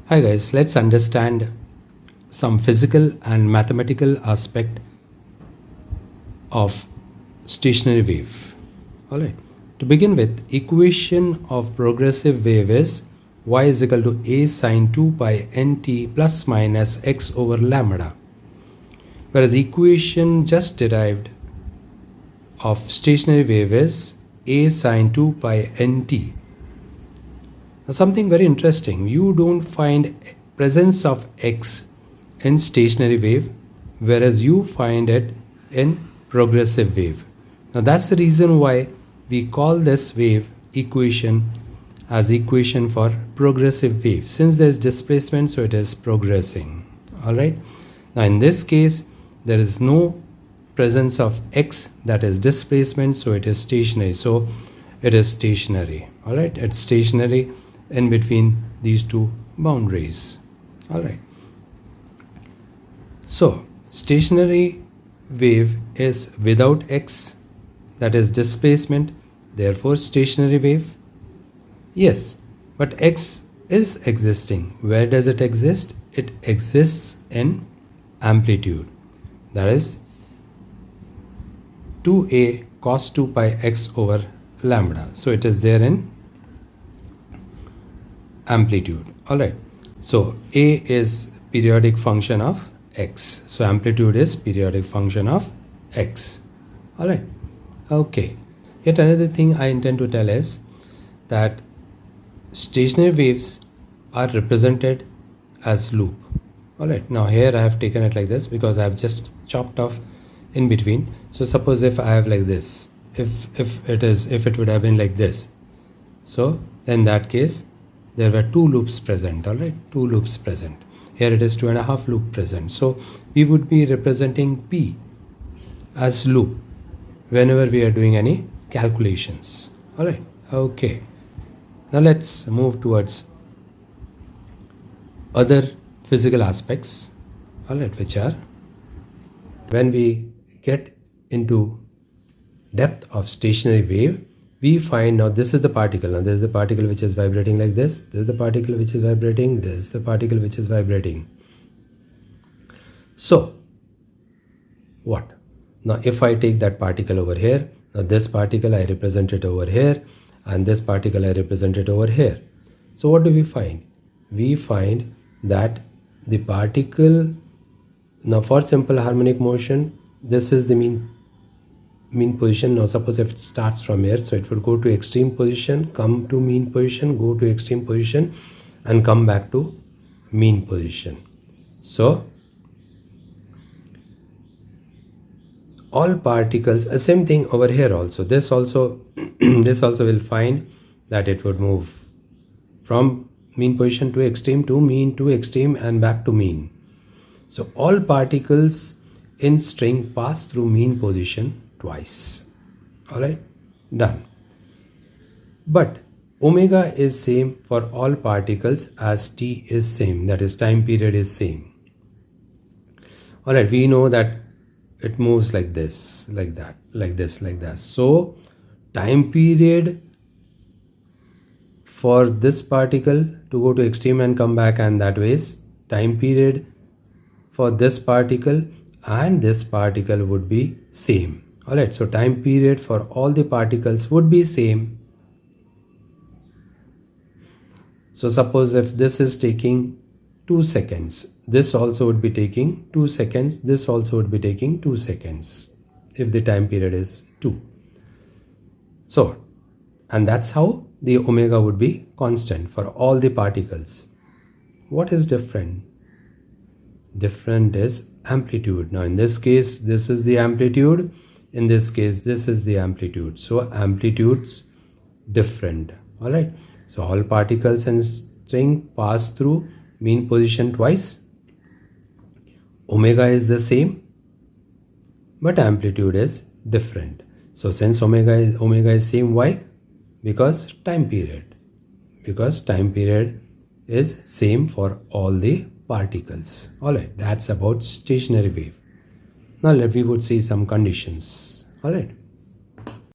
Hi guys, let's understand some physical and mathematical aspect of stationary wave. Alright, to begin with, equation of progressive wave is y is equal to a sine 2 pi nt plus minus x over lambda. Whereas equation just derived of stationary wave is a sine 2 pi nt. Now something very interesting, you don't find presence of x in stationary wave, whereas you find it in progressive wave. Now that's the reason why we call this wave equation as equation for progressive wave. Since there is displacement, so it is progressing. Alright. Now in this case, there is no presence of x, that is displacement, so it is stationary. So it is stationary. Alright, it's stationary in between these two boundaries. Alright. So stationary wave is without x, that is displacement, therefore stationary wave. Yes, but x is existing. Where does it exist? It exists in amplitude, that is 2a cos 2 pi x over lambda. So it is there in amplitude. Alright, so a is periodic function of x, so amplitude is periodic function of x. Alright, okay. Yet another thing I intend to tell is that stationary waves are represented as loop. Alright, now here I have taken it like this because I have just chopped off in between. So suppose if I have like this, if it would have been like this, so in that case there were two loops present. Alright, two loops present. Here it is 2.5 loop present. So we would be representing P as loop whenever we are doing any calculations. Alright, okay. Now let's move towards other physical aspects. Alright, which are when we get into depth of stationary wave, we find now this is the particle. Now this is the particle which is vibrating like this. This is the particle which is vibrating. This is the particle which is vibrating. So what? Now if I take that particle over here, now this particle I represent it over here, and this particle I represent it over here. So what do we find? We find that the particle, now for simple harmonic motion, this is the mean position. Now suppose if it starts from here, so it would go to extreme position, come to mean position, go to extreme position, and come back to mean position. So all particles, same thing over here also. This also this also will find that it would move from mean position to mean to extreme and back to mean. So all particles in string pass through mean position twice. Alright, done. But omega is same for all particles as t is same, that is time period is same. Alright, we know that it moves like this, like that, like this, like that. So time period for this particle to go to extreme and come back, and that way is time period for this particle and this particle would be same. Alright, so time period for all the particles would be same. So suppose if this is taking 2 seconds, this also would be taking 2 seconds, this also would be taking 2 seconds if the time period is 2. So, and that's how the omega would be constant for all the particles. What is different? Different is amplitude. Now in this case, this is the amplitude. In this case, this is the amplitude. So amplitudes different. Alright. So all particles in string pass through mean position twice. Omega is the same, but amplitude is different. So since omega is same, why? Because time period. Because time period is same for all the particles. Alright, that's about stationary wave. Now we would see some conditions. Alright.